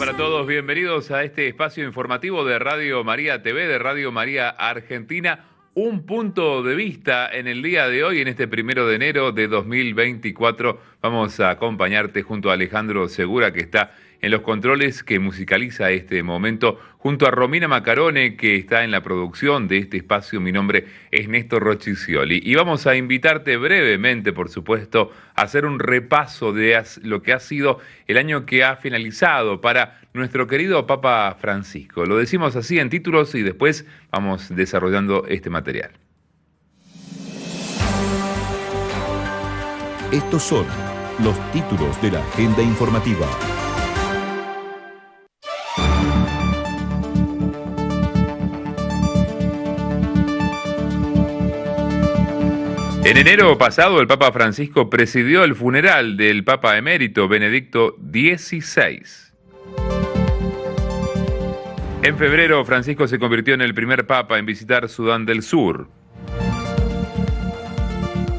para todos, bienvenidos a este espacio informativo de Radio María TV, de Radio María Argentina. Un punto de vista en el día de hoy, en este 1 de enero de 2024. Vamos a acompañarte junto a Alejandro Segura, que está en los controles, que musicaliza este momento, junto a Romina Macarone, que está en la producción de este espacio. Mi nombre es Néstor Rochicioli y vamos a invitarte brevemente, por supuesto, a hacer un repaso de lo que ha sido el año que ha finalizado para nuestro querido Papa Francisco. Lo decimos así en títulos y después vamos desarrollando este material. Estos son los títulos de la agenda informativa. En enero pasado, el Papa Francisco presidió el funeral del Papa emérito Benedicto XVI. En febrero, Francisco se convirtió en el primer Papa en visitar Sudán del Sur.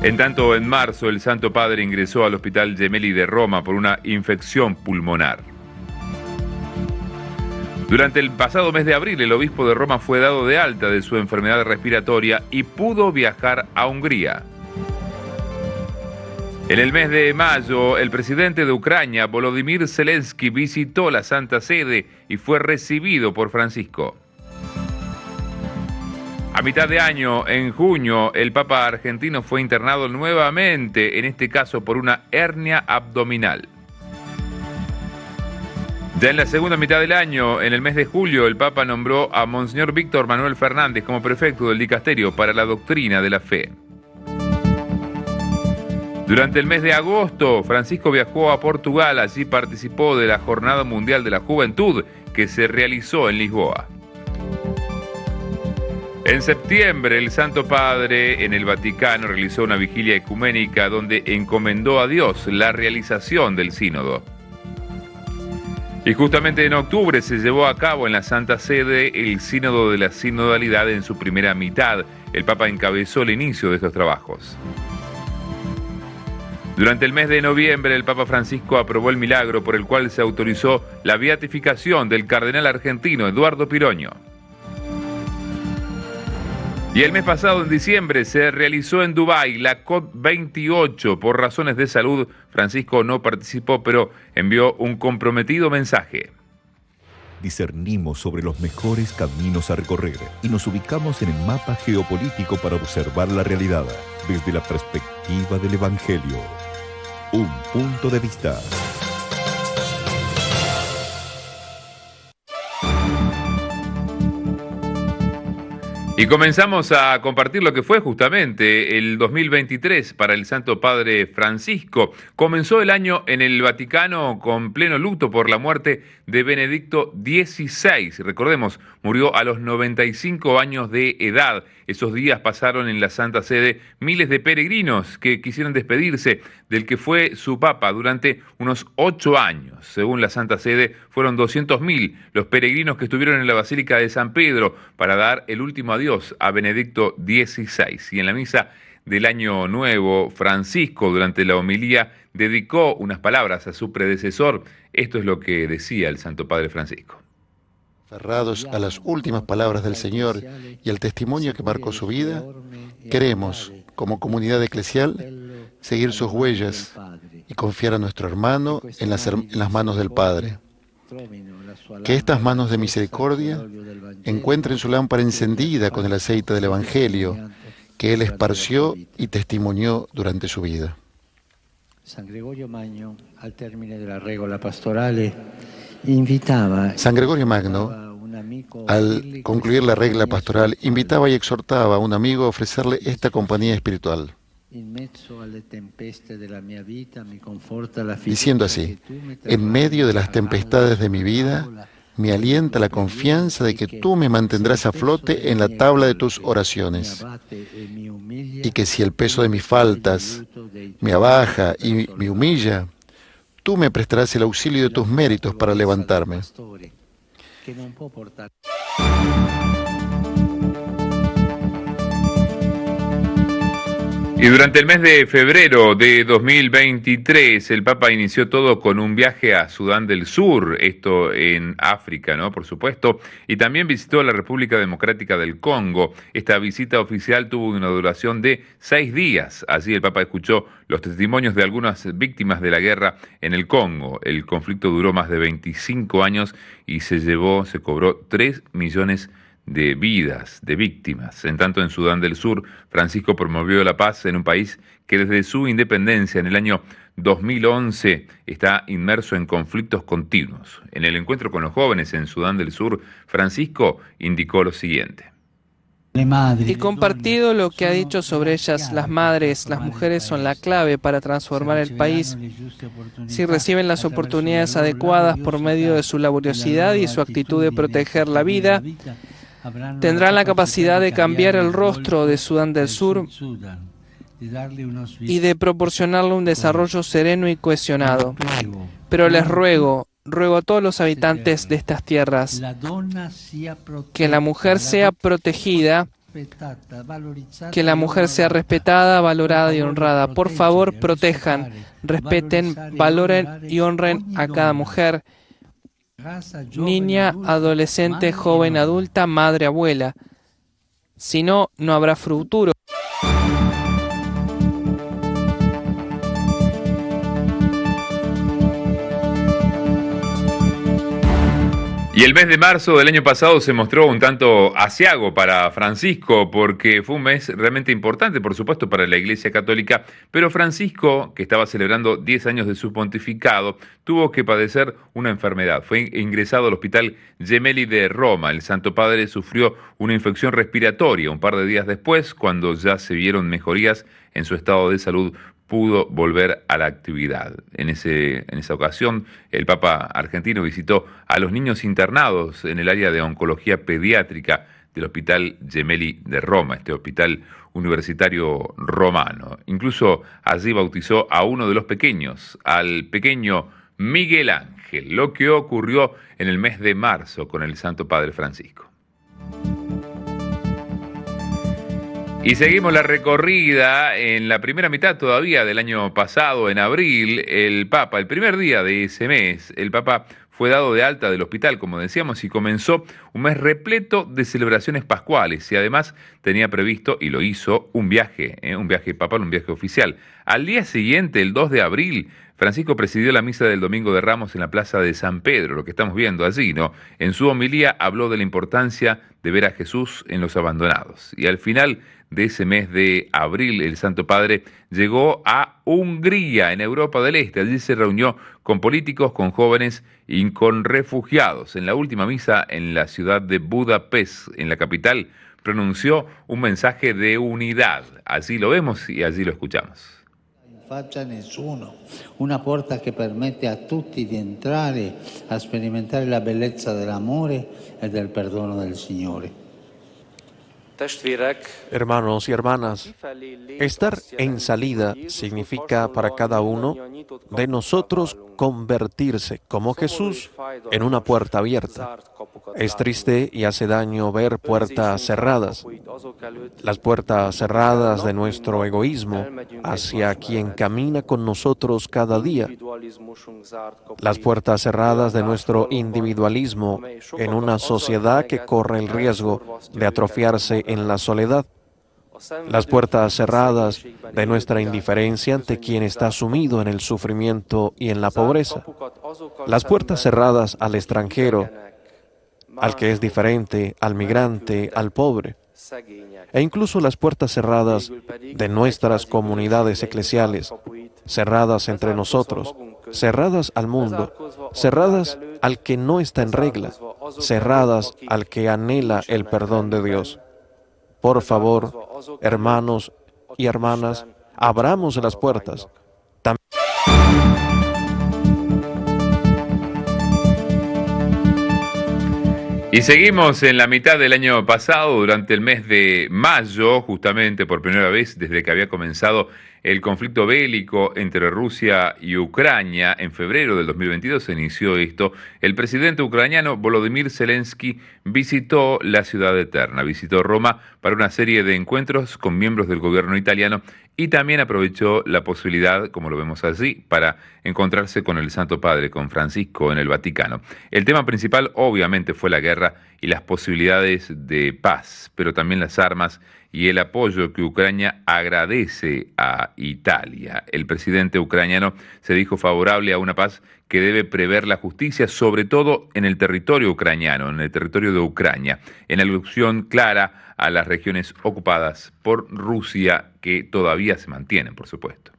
En tanto, en marzo, el Santo Padre ingresó al Hospital Gemelli de Roma por una infección pulmonar. Durante el pasado mes de abril, el obispo de Roma fue dado de alta de su enfermedad respiratoria y pudo viajar a Hungría. En el mes de mayo, el presidente de Ucrania, Volodymyr Zelensky, visitó la Santa Sede y fue recibido por Francisco. A mitad de año, en junio, el Papa argentino fue internado nuevamente, en este caso por una hernia abdominal. Ya en la segunda mitad del año, en el mes de julio, el Papa nombró a Monseñor Víctor Manuel Fernández como prefecto del Dicasterio para la Doctrina de la Fe. Durante el mes de agosto, Francisco viajó a Portugal. Allí participó de la Jornada Mundial de la Juventud que se realizó en Lisboa. En septiembre, el Santo Padre en el Vaticano realizó una vigilia ecuménica donde encomendó a Dios la realización del sínodo. Y justamente en octubre se llevó a cabo en la Santa Sede el sínodo de la sinodalidad en su primera mitad. El Papa encabezó el inicio de estos trabajos. Durante el mes de noviembre, el Papa Francisco aprobó el milagro por el cual se autorizó la beatificación del cardenal argentino Eduardo Piroño. Y el mes pasado, en diciembre, se realizó en Dubái la COP28. Por razones de salud, Francisco no participó, pero envió un comprometido mensaje. Discernimos sobre los mejores caminos a recorrer y nos ubicamos en el mapa geopolítico para observar la realidad desde la perspectiva del Evangelio. Un punto de vista. Y comenzamos a compartir lo que fue justamente el 2023 para el Santo Padre Francisco. Comenzó el año en el Vaticano con pleno luto por la muerte de Benedicto XVI. Recordemos, murió a los 95 años de edad. Esos días pasaron en la Santa Sede miles de peregrinos que quisieron despedirse del que fue su Papa durante unos 8 años. Según la Santa Sede, fueron 200.000 los peregrinos que estuvieron en la Basílica de San Pedro para dar el último adiós a Benedicto XVI. Y en la misa del Año Nuevo, Francisco, durante la homilía, dedicó unas palabras a su predecesor. Esto es lo que decía el Santo Padre Francisco. Aferrados a las últimas palabras del Señor y al testimonio que marcó su vida, queremos, como comunidad eclesial, seguir sus huellas y confiar a nuestro hermano en las manos del Padre. Que estas manos de misericordia encuentren su lámpara encendida con el aceite del Evangelio que Él esparció y testimonió durante su vida. San Gregorio Magno, al termine della regola pastorale, invitaba. San Gregorio Magno, al concluir la regla pastoral, invitaba y exhortaba a un amigo a ofrecerle esta compañía espiritual, diciendo así: en medio de las tempestades de mi vida, me alienta la confianza de que tú me mantendrás a flote en la tabla de tus oraciones, y que si el peso de mis faltas me abaja y me humilla, tú me prestarás el auxilio de tus méritos para levantarme. Y durante el mes de febrero de 2023, el Papa inició todo con un viaje a Sudán del Sur, esto en África, ¿no? Por supuesto, y también visitó la República Democrática del Congo. Esta visita oficial tuvo una duración de 6 días. Así el Papa escuchó los testimonios de algunas víctimas de la guerra en el Congo. El conflicto duró más de 25 años y se cobró 3 millones de vidas, de víctimas. En tanto, en Sudán del Sur, Francisco promovió la paz en un país que desde su independencia en el año 2011 está inmerso en conflictos continuos. En el encuentro con los jóvenes en Sudán del Sur, Francisco indicó lo siguiente. Y compartido lo que ha dicho sobre ellas, las madres, las mujeres son la clave para transformar el país. Si reciben las oportunidades adecuadas por medio de su laboriosidad y su actitud de proteger la vida, tendrán la capacidad de cambiar el rostro de Sudán del Sur y de proporcionarle un desarrollo sereno y cohesionado. Pero les ruego a todos los habitantes de estas tierras que la mujer sea protegida, que la mujer sea respetada, valorada y honrada. Por favor, protejan, respeten, valoren y honren a cada mujer, niña, adolescente, joven, adulta, madre, abuela. Si no, no habrá futuro. Y el mes de marzo del año pasado se mostró un tanto aciago para Francisco, porque fue un mes realmente importante, por supuesto, para la Iglesia Católica, pero Francisco, que estaba celebrando 10 años de su pontificado, tuvo que padecer una enfermedad. Fue ingresado al Hospital Gemelli de Roma. El Santo Padre sufrió una infección respiratoria. Un par de días después, cuando ya se vieron mejorías en su estado de salud, pudo volver a la actividad. En esa ocasión, el Papa argentino visitó a los niños internados en el área de oncología pediátrica del Hospital Gemelli de Roma, este hospital universitario romano. Incluso allí bautizó a uno de los pequeños, al pequeño Miguel Ángel, lo que ocurrió en el mes de marzo con el Santo Padre Francisco. Y seguimos la recorrida en la primera mitad todavía del año pasado, en abril, el Papa, el primer día de ese mes, el Papa fue dado de alta del hospital, como decíamos, y comenzó un mes repleto de celebraciones pascuales, y además tenía previsto, y lo hizo, un viaje papal, un viaje oficial. Al día siguiente, el 2 de abril, Francisco presidió la misa del Domingo de Ramos en la Plaza de San Pedro, lo que estamos viendo allí, ¿no? En su homilía habló de la importancia de ver a Jesús en los abandonados. Y al final de ese mes de abril, el Santo Padre llegó a Hungría, en Europa del Este. Allí se reunió con políticos, con jóvenes y con refugiados. En la última misa en la ciudad de Budapest, en la capital, pronunció un mensaje de unidad. Allí lo vemos y allí lo escuchamos. Faccia nessuno, una porta che permette a tutti di entrare a sperimentare la bellezza dell'amore e del perdono del Signore. Hermanos y hermanas, estar en salida significa para cada uno de nosotros convertirse, como Jesús, en una puerta abierta. Es triste y hace daño ver puertas cerradas. Las puertas cerradas de nuestro egoísmo hacia quien camina con nosotros cada día. Las puertas cerradas de nuestro individualismo en una sociedad que corre el riesgo de atrofiarse en la soledad. Las puertas cerradas de nuestra indiferencia ante quien está sumido en el sufrimiento y en la pobreza. Las puertas cerradas al extranjero, al que es diferente, al migrante, al pobre. E incluso las puertas cerradas de nuestras comunidades eclesiales, cerradas entre nosotros, cerradas al mundo, cerradas al que no está en regla, cerradas al que anhela el perdón de Dios. Por favor, hermanos y hermanas, abramos las puertas. Y seguimos en la mitad del año pasado, durante el mes de mayo, justamente por primera vez desde que había comenzado el conflicto bélico entre Rusia y Ucrania. En febrero del 2022 se inició esto. El presidente ucraniano Volodymyr Zelensky visitó la ciudad eterna, visitó Roma para una serie de encuentros con miembros del gobierno italiano y también aprovechó la posibilidad, como lo vemos allí, para encontrarse con el Santo Padre, con Francisco en el Vaticano. El tema principal obviamente fue la guerra y las posibilidades de paz, pero también las armas y el apoyo que Ucrania agradece a Italia. El presidente ucraniano se dijo favorable a una paz que debe prever la justicia, sobre todo en el territorio ucraniano, en el territorio de Ucrania, en alusión clara a las regiones ocupadas por Rusia, que todavía se mantienen, por supuesto.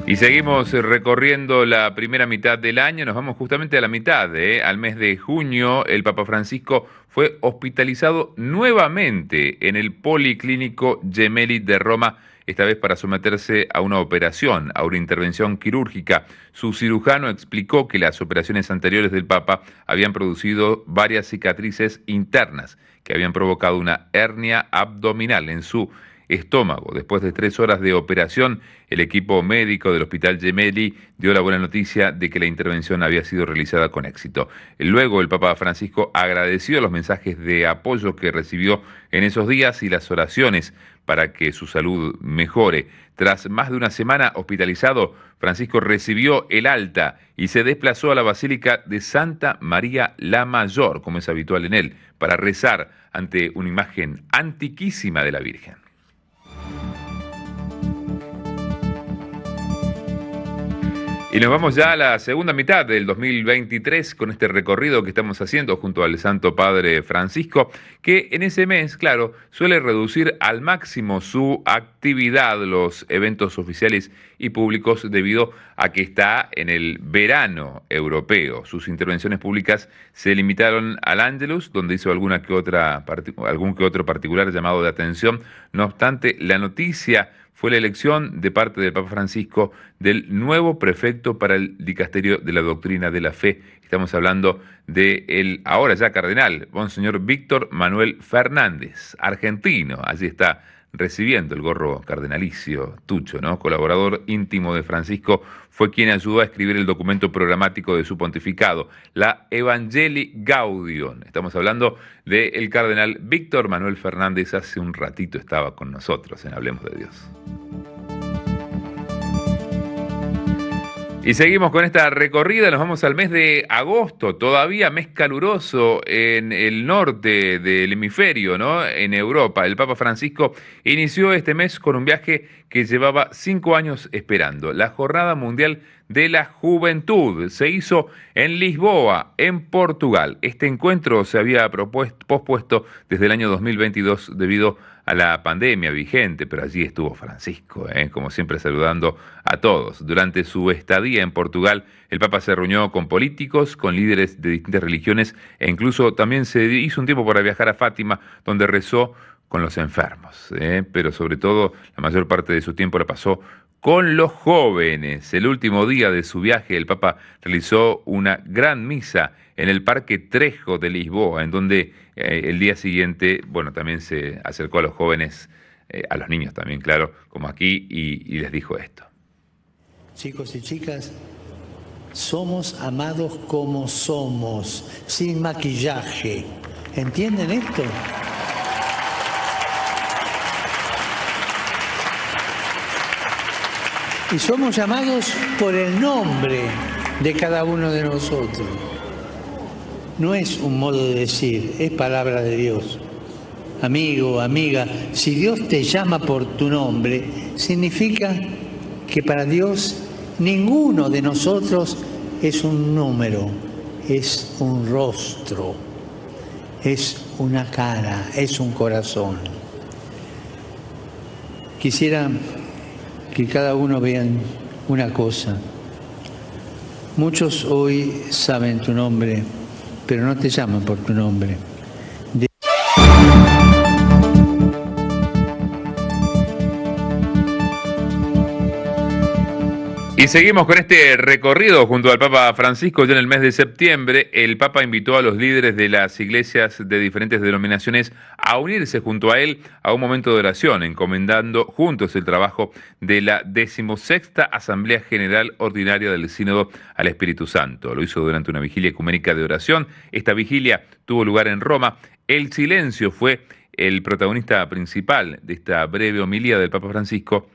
Y seguimos recorriendo la primera mitad del año, nos vamos justamente a la mitad, al mes de junio. El Papa Francisco fue hospitalizado nuevamente en el Policlínico Gemelli de Roma, esta vez para someterse a una operación, a una intervención quirúrgica. Su cirujano explicó que las operaciones anteriores del Papa habían producido varias cicatrices internas que habían provocado una hernia abdominal en su estómago. Después de 3 horas de operación, el equipo médico del Hospital Gemelli dio la buena noticia de que la intervención había sido realizada con éxito. Luego, el Papa Francisco agradeció los mensajes de apoyo que recibió en esos días y las oraciones para que su salud mejore. Tras más de una semana hospitalizado, Francisco recibió el alta y se desplazó a la Basílica de Santa María la Mayor, como es habitual en él, para rezar ante una imagen antiquísima de la Virgen. Y nos vamos ya a la segunda mitad del 2023 con este recorrido que estamos haciendo junto al Santo Padre Francisco, que en ese mes, claro, suele reducir al máximo su actividad, los eventos oficiales y públicos, debido a que está en el verano europeo. Sus intervenciones públicas se limitaron al Ángelus, donde hizo algún que otro particular llamado de atención. No obstante, la noticia fue la elección de parte del Papa Francisco del nuevo prefecto para el dicasterio de la doctrina de la fe. Estamos hablando del ahora ya cardenal, Monseñor Víctor Manuel Fernández, argentino. Allí está recibiendo el gorro cardenalicio, Tucho, ¿no? Colaborador íntimo de Francisco, fue quien ayudó a escribir el documento programático de su pontificado, la Evangelii Gaudium. Estamos hablando del cardenal Víctor Manuel Fernández. Hace un ratito estaba con nosotros en Hablemos de Dios. Y seguimos con esta recorrida, nos vamos al mes de agosto, todavía mes caluroso en el norte del hemisferio, ¿no? En Europa. El Papa Francisco inició este mes con un viaje que llevaba 5 años esperando, la Jornada Mundial de la Juventud. Se hizo en Lisboa, en Portugal. Este encuentro se había pospuesto desde el año 2022 debido a la pandemia vigente, pero allí estuvo Francisco, como siempre saludando a todos. Durante su estadía en Portugal, el Papa se reunió con políticos, con líderes de distintas religiones e incluso también se hizo un tiempo para viajar a Fátima, donde rezó con los enfermos, pero sobre todo la mayor parte de su tiempo la pasó con los jóvenes. El último día de su viaje, el Papa realizó una gran misa en el Parque Trejo de Lisboa, en donde el día siguiente, también se acercó a los jóvenes, a los niños también, claro, como aquí, y les dijo esto. Chicos y chicas, somos amados como somos, sin maquillaje. ¿Entienden esto? Y somos llamados por el nombre de cada uno de nosotros. No es un modo de decir, es palabra de Dios. Amigo, amiga, si Dios te llama por tu nombre, significa que para Dios ninguno de nosotros es un número, es un rostro, es una cara, es un corazón. Quisiera que cada uno vean una cosa. Muchos hoy saben tu nombre, pero no te llaman por tu nombre. Y seguimos con este recorrido junto al Papa Francisco. Ya en el mes de septiembre, el Papa invitó a los líderes de las iglesias de diferentes denominaciones a unirse junto a él a un momento de oración, encomendando juntos el trabajo de la 16ª Asamblea General Ordinaria del Sínodo al Espíritu Santo. Lo hizo durante una vigilia ecuménica de oración. Esta vigilia tuvo lugar en Roma. El silencio fue el protagonista principal de esta breve homilía del Papa Francisco,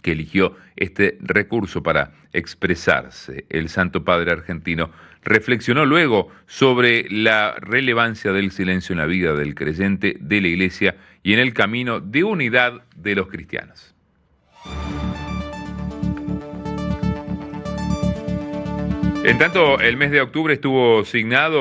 que eligió este recurso para expresarse. El Santo Padre argentino reflexionó luego sobre la relevancia del silencio en la vida del creyente, de la Iglesia y en el camino de unidad de los cristianos. En tanto, el mes de octubre estuvo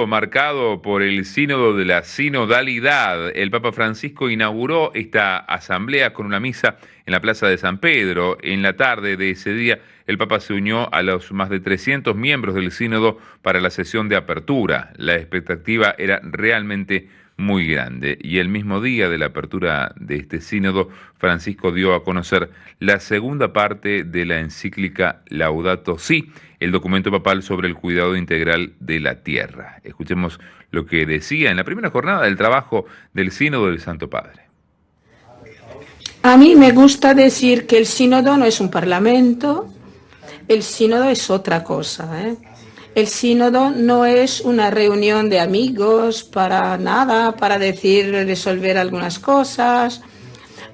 marcado por el Sínodo de la Sinodalidad. El Papa Francisco inauguró esta asamblea con una misa en la Plaza de San Pedro. En la tarde de ese día, el Papa se unió a los más de 300 miembros del Sínodo para la sesión de apertura. La expectativa era realmente muy grande, y el mismo día de la apertura de este sínodo, Francisco dio a conocer la segunda parte de la encíclica Laudato Si, el documento papal sobre el cuidado integral de la tierra. Escuchemos lo que decía en la primera jornada del trabajo del sínodo del Santo Padre. A mí me gusta decir que el sínodo no es un parlamento, el sínodo es otra cosa, El sínodo no es una reunión de amigos para nada, para resolver algunas cosas,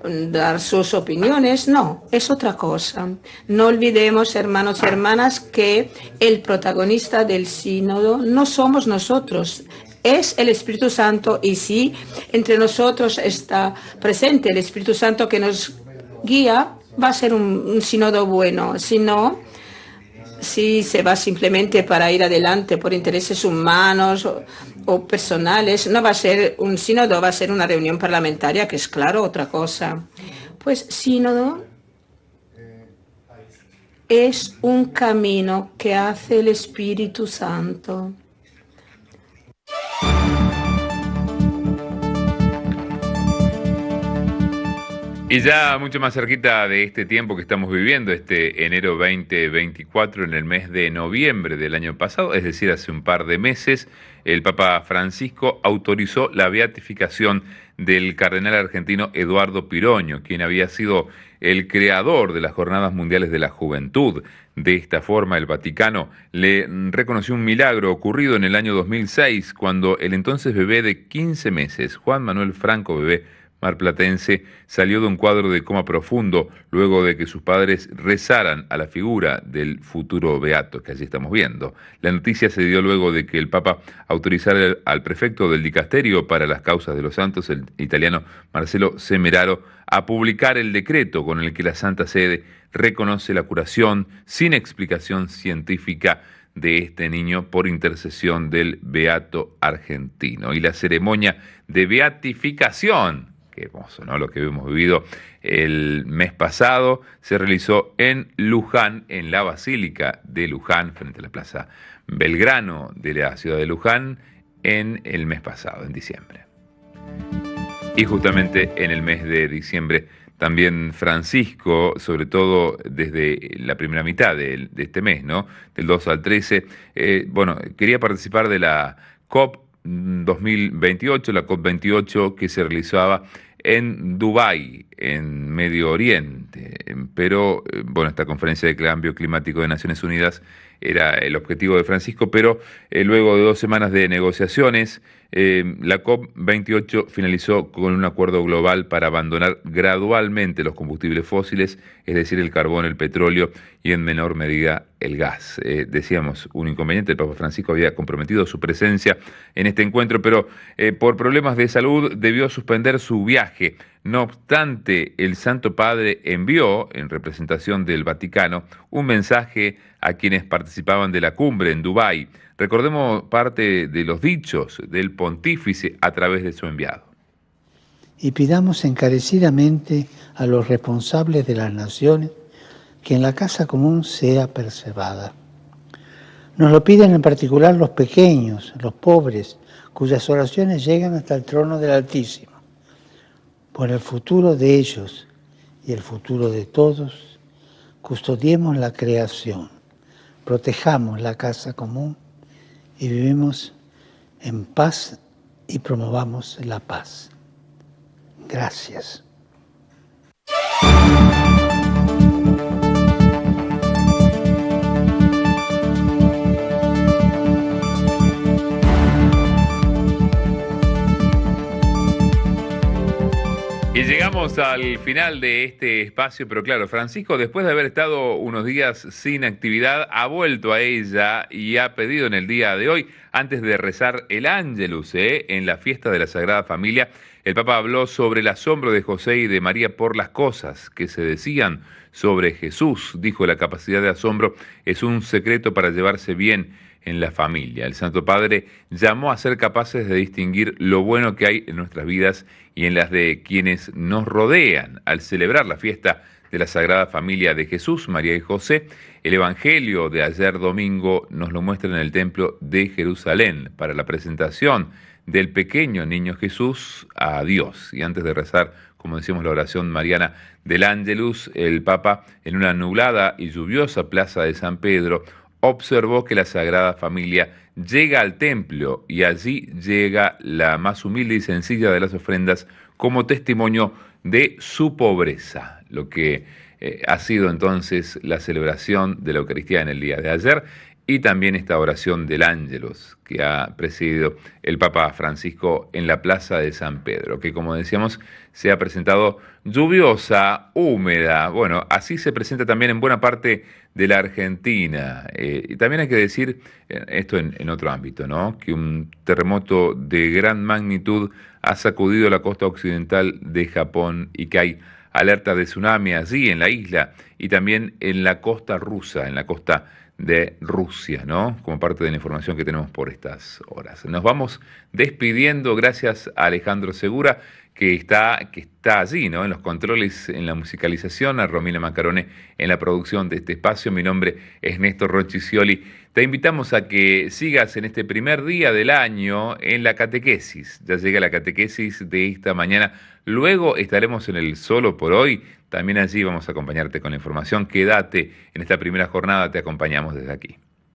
dar sus opiniones, no, es otra cosa. No olvidemos, hermanos y hermanas, que el protagonista del sínodo no somos nosotros, es el Espíritu Santo, y si entre nosotros está presente el Espíritu Santo que nos guía, va a ser un sínodo bueno. Si se va simplemente para ir adelante por intereses humanos o personales, no va a ser un sínodo, va a ser una reunión parlamentaria, que es claro otra cosa. Pues sínodo es un camino que hace el Espíritu Santo. Y ya mucho más cerquita de este tiempo que estamos viviendo, este enero 2024, en el mes de noviembre del año pasado, es decir, hace un par de meses, el Papa Francisco autorizó la beatificación del cardenal argentino Eduardo Piroño, quien había sido el creador de las Jornadas Mundiales de la Juventud. De esta forma, el Vaticano le reconoció un milagro ocurrido en el año 2006, cuando el entonces bebé de 15 meses, Juan Manuel Franco, bebé marplatense, salió de un cuadro de coma profundo luego de que sus padres rezaran a la figura del futuro beato que allí estamos viendo. La noticia se dio luego de que el Papa autorizara al prefecto del dicasterio para las causas de los santos, el italiano Marcelo Semeraro, a publicar el decreto con el que la Santa Sede reconoce la curación sin explicación científica de este niño por intercesión del beato argentino. Y la ceremonia de beatificación, qué hermoso, ¿no?, lo que hemos vivido el mes pasado, se realizó en Luján, en la Basílica de Luján, frente a la Plaza Belgrano de la ciudad de Luján, en el mes pasado, en diciembre. Y justamente en el mes de diciembre también Francisco, sobre todo desde la primera mitad de este mes, ¿no?, del 2 al 13, quería participar de la COP 2028, la COP28 que se realizaba en Dubái, en Medio Oriente, pero esta conferencia de cambio climático de Naciones Unidas era el objetivo de Francisco, pero luego de 2 semanas de negociaciones, la COP28 finalizó con un acuerdo global para abandonar gradualmente los combustibles fósiles, es decir, el carbón, el petróleo y en menor medida el gas. Decíamos, un inconveniente, el Papa Francisco había comprometido su presencia en este encuentro, pero por problemas de salud debió suspender su viaje. No obstante, el Santo Padre envió, en representación del Vaticano, un mensaje a quienes participaban de la cumbre en Dubái. Recordemos parte de los dichos del pontífice a través de su enviado. Y pidamos encarecidamente a los responsables de las naciones que en la casa común sea preservada. Nos lo piden en particular los pequeños, los pobres, cuyas oraciones llegan hasta el trono del Altísimo. Por el futuro de ellos y el futuro de todos, custodiemos la creación, protejamos la casa común y vivimos en paz y promovamos la paz. Gracias. Y llegamos al final de este espacio, pero claro, Francisco, después de haber estado unos días sin actividad, ha vuelto a ella y ha pedido en el día de hoy, antes de rezar el Ángelus, en la fiesta de la Sagrada Familia, el Papa habló sobre el asombro de José y de María por las cosas que se decían sobre Jesús. Dijo, la capacidad de asombro es un secreto para llevarse bien en la familia. El Santo Padre llamó a ser capaces de distinguir lo bueno que hay en nuestras vidas y en las de quienes nos rodean. Al celebrar la fiesta de la Sagrada Familia de Jesús, María y José, el Evangelio de ayer domingo nos lo muestra en el Templo de Jerusalén para la presentación del pequeño niño Jesús a Dios. Y antes de rezar, como decimos, la oración mariana del Ángelus, el Papa, en una nublada y lluviosa plaza de San Pedro, observó que la Sagrada Familia llega al templo y allí llega la más humilde y sencilla de las ofrendas como testimonio de su pobreza, lo que ha sido entonces la celebración de la Eucaristía en el día de ayer y también esta oración del Ángelus que ha presidido el Papa Francisco en la Plaza de San Pedro, que como decíamos se ha presentado lluviosa, húmeda. Bueno, así se presenta también en buena parte de la Argentina. Y también hay que decir, esto en otro ámbito, ¿no?, que un terremoto de gran magnitud ha sacudido la costa occidental de Japón y que hay alerta de tsunami allí en la isla y también en la costa rusa, en la costa de Rusia, ¿no?, como parte de la información que tenemos por estas horas. Nos vamos despidiendo, gracias a Alejandro Segura, que está allí, ¿no?, en los controles, en la musicalización, a Romina Macarone en la producción de este espacio. Mi nombre es Néstor Rochicioli. Te invitamos a que sigas en este primer día del año en la catequesis. Ya llega la catequesis de esta mañana. Luego estaremos en el Solo por Hoy. También allí vamos a acompañarte con la información. Quédate en esta primera jornada, te acompañamos desde aquí.